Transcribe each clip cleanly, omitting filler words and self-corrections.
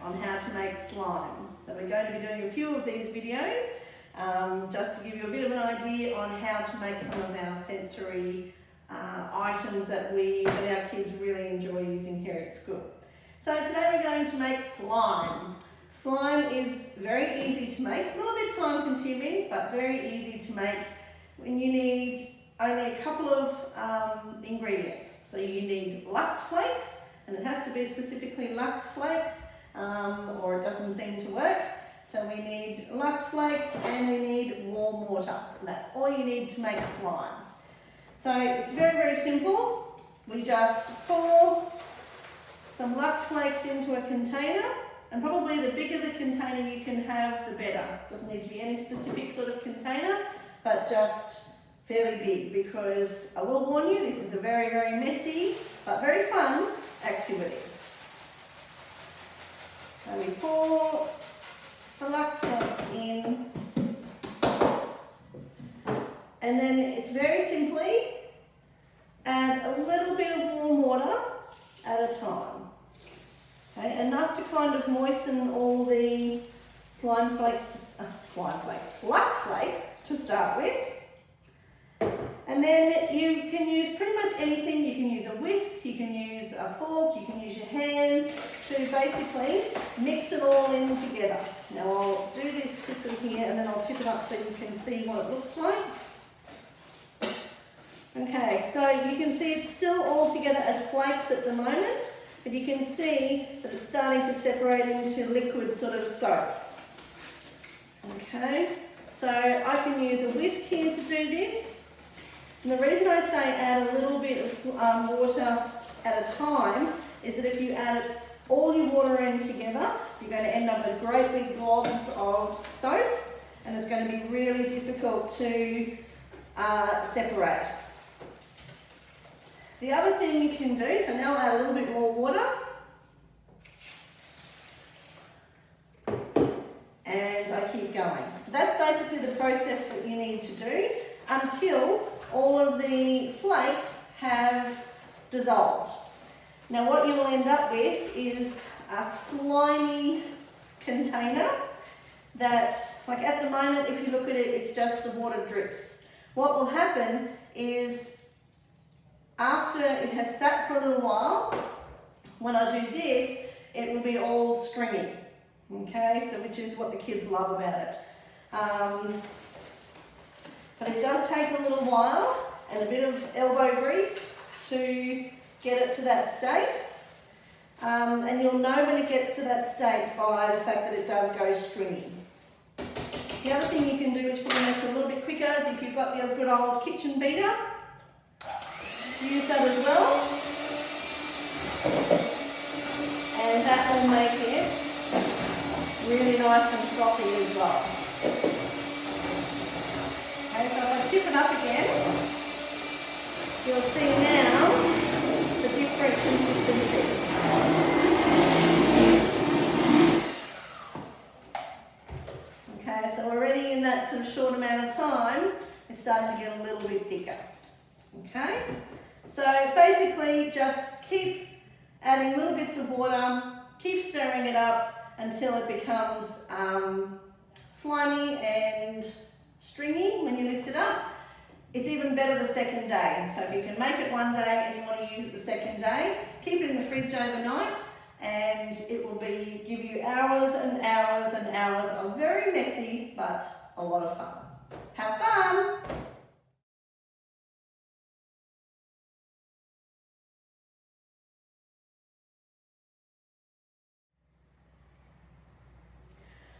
on how to make slime. So we're going to be doing a few of these videos just to give you a bit of an idea on how to make some of our sensory items that our kids really enjoy using here at school. So today we're going to make slime. Slime is very easy to make, a little bit time consuming, but very easy to make when you need only a couple of ingredients. So you need Lux Flakes, and it has to be specifically Lux Flakes or it doesn't seem to work. So we need Lux Flakes and we need warm water. And that's all you need to make slime. So it's very, very simple. We just pour some Lux Flakes into a container, and probably the bigger the container you can have, the better. Doesn't need to be any specific sort of container, but just fairly big, because I will warn you, this is a very, very messy but very fun activity. So we pour the Lux Flakes in, and then it's very simply add a little bit of warm water at a time. Okay, enough to kind of moisten all the Lux Flakes to start with. And then you can use pretty much anything. You can use a whisk, you can use a fork, you can use your hands to basically mix it all in together. Now I'll do this quickly here and then I'll tip it up so you can see what it looks like. Okay, so you can see it's still all together as flakes at the moment, but you can see that it's starting to separate into liquid sort of soap. Okay, so I can use a whisk here to do this. And the reason I say add a little bit of water at a time is that if you add all your water in together, you're going to end up with great big globs of soap, and it's going to be really difficult to separate. The other thing you can do, so now I'll add a little bit more water, and I keep going. So that's basically the process that you need to do until all of the flakes have dissolved. Now what you will end up with is a slimy container that, like at the moment, if you look at it, it's just the water drips. What will happen is after it has sat for a little while, when I do this, it will be all stringy. Okay, so which is what the kids love about it. But it does take a little while and a bit of elbow grease to get it to that state. And you'll know when it gets to that state by the fact that it does go stringy. The other thing you can do, which probably makes it a little bit quicker, is if you've got the good old kitchen beater, use that as well. And that will make it really nice and frothy as well. Okay, so if I tip it up again, you'll see now the different consistency. Okay, so already in that sort of short amount of time, it's starting to get a little bit thicker. Okay, so basically just keep adding little bits of water, keep stirring it up until it becomes slimy and stringy when you lift it up. It's even better the second day. So if you can make it one day and you want to use it the second day, keep it in the fridge overnight and it will give you hours and hours and hours of very messy but a lot of fun. Have fun!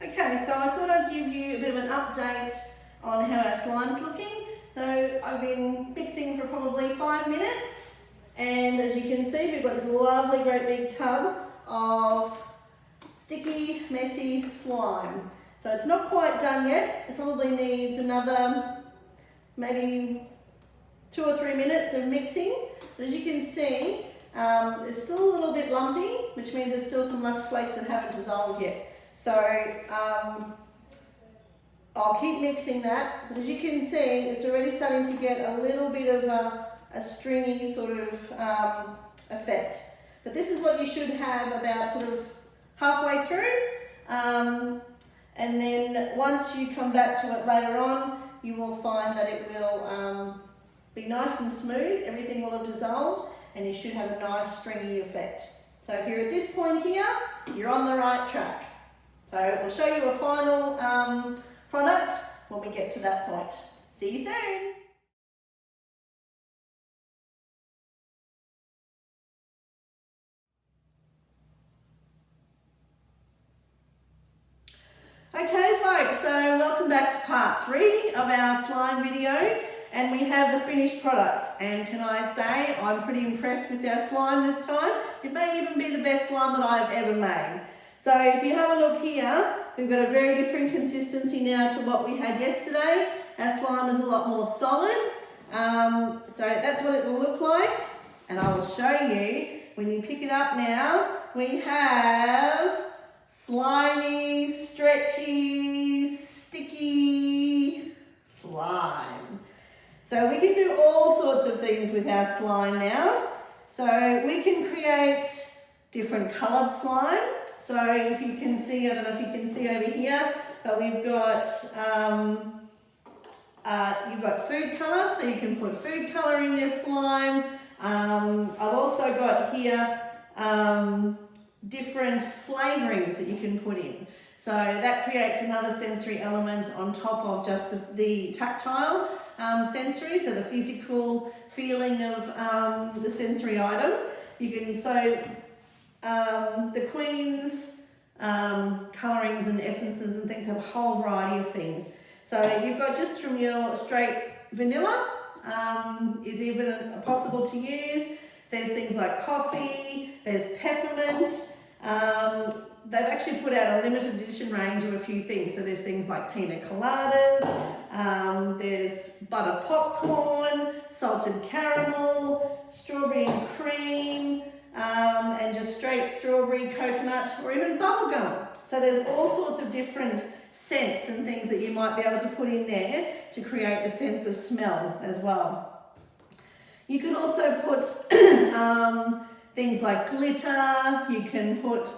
Okay, so I thought I'd give you a bit of an update on how our slime's looking. So I've been mixing for probably 5 minutes, and as you can see, we've got this lovely great big tub of sticky, messy slime. So it's not quite done yet. It probably needs another maybe 2 or 3 minutes of mixing. But as you can see, it's still a little bit lumpy, which means there's still some Lux Flakes that haven't dissolved yet. So I'll keep mixing that, but as you can see, it's already starting to get a little bit of a stringy sort of effect. But this is what you should have about sort of halfway through. And then once you come back to it later on, you will find that it will be nice and smooth, everything will have dissolved, and you should have a nice stringy effect. So if you're at this point here, you're on the right track. So we'll show you a final product when we get to that point. See you soon. Okay folks, so welcome back to part 3 of our slime video, and we have the finished product, and can I say I'm pretty impressed with our slime this time. It may even be the best slime that I've ever made. So if you have a look here, we've got a very different consistency now to what we had yesterday. Our slime is a lot more solid, so that's what it will look like, and I will show you when you pick it up now. We have slimy, stretchy, sticky slime. So we can do all sorts of things with our slime now. So we can create different coloured slime. So if you can see, I don't know if you can see over here, but we've got, you've got food colour, so you can put food colour in your slime. I've also got here different flavourings that you can put in. So that creates another sensory element on top of just the tactile sensory, so the physical feeling of the sensory item. You can, so the Queen's colourings and essences and things have a whole variety of things. So you've got just from your straight vanilla is even possible to use. There's things like coffee, there's peppermint. They've actually put out a limited edition range of a few things. So there's things like pina coladas, there's butter popcorn, salted caramel, strawberry and cream, and just straight strawberry, coconut, or even bubblegum. So there's all sorts of different scents and things that you might be able to put in there to create a sense of smell as well. You can also put things like glitter. You can put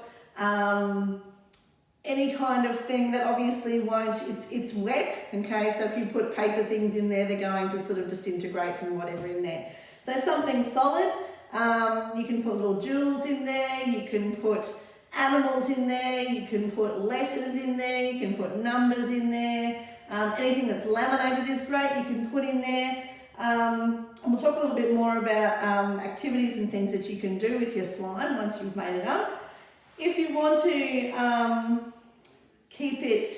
any kind of thing that obviously won't, it's wet, okay? So if you put paper things in there, they're going to sort of disintegrate and whatever in there. So something solid, you can put little jewels in there, you can put animals in there, you can put letters in there, you can put numbers in there. Anything that's laminated is great, you can put in there. And we'll talk a little bit more about activities and things that you can do with your slime once you've made it up. If you want to keep it,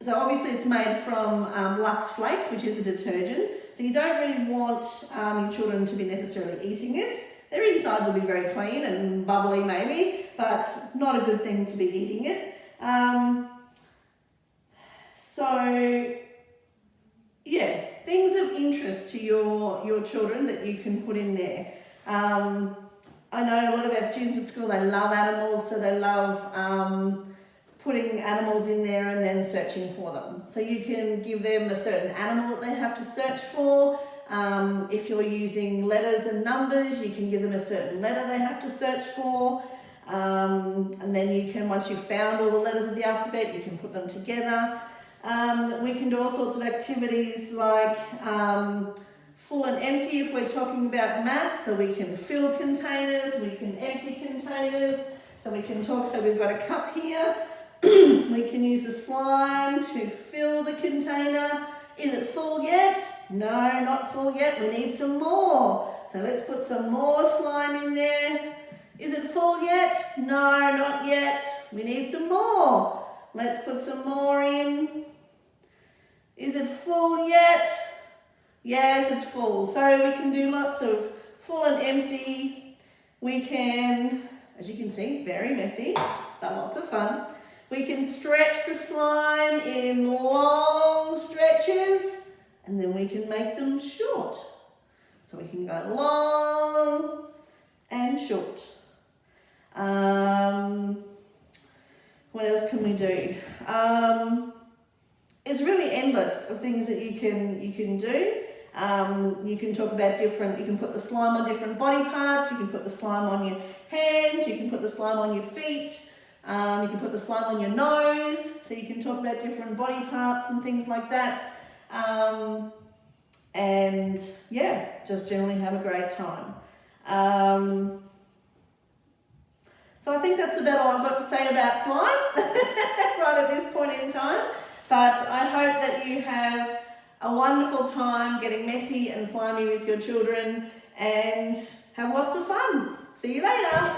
so obviously it's made from Lux Flakes, which is a detergent, so you don't really want your children to be necessarily eating it. Their insides will be very clean and bubbly maybe, but not a good thing to be eating it. So yeah, things of interest to your children that you can put in there. I know a lot of our students at school, they love animals, so they love putting animals in there and then searching for them. So you can give them a certain animal that they have to search for. If you're using letters and numbers, you can give them a certain letter they have to search for. And then you can, once you've found all the letters of the alphabet, you can put them together. We can do all sorts of activities like full and empty if we're talking about maths, so we can fill containers, we can empty containers, so we can talk, so we've got a cup here, we can use the slime to fill the container. Is it full yet? No, not full yet, we need some more. So let's put some more slime in there. Is it full yet? No, not yet, we need some more. Let's put some more in. Is it full yet? Yes, it's full. So we can do lots of full and empty. We can, as you can see, very messy, but lots of fun. We can stretch the slime in long stretches, and then we can make them short. So we can go long and short. What else can we do? It's really endless of things that you can do. You can talk about you can put the slime on different body parts, you can put the slime on your hands, you can put the slime on your feet, you can put the slime on your nose, so you can talk about different body parts and things like that. And yeah, just generally have a great time. So I think that's about all I've got to say about slime right at this point in time. But I hope that you have a wonderful time getting messy and slimy with your children and have lots of fun. See you later.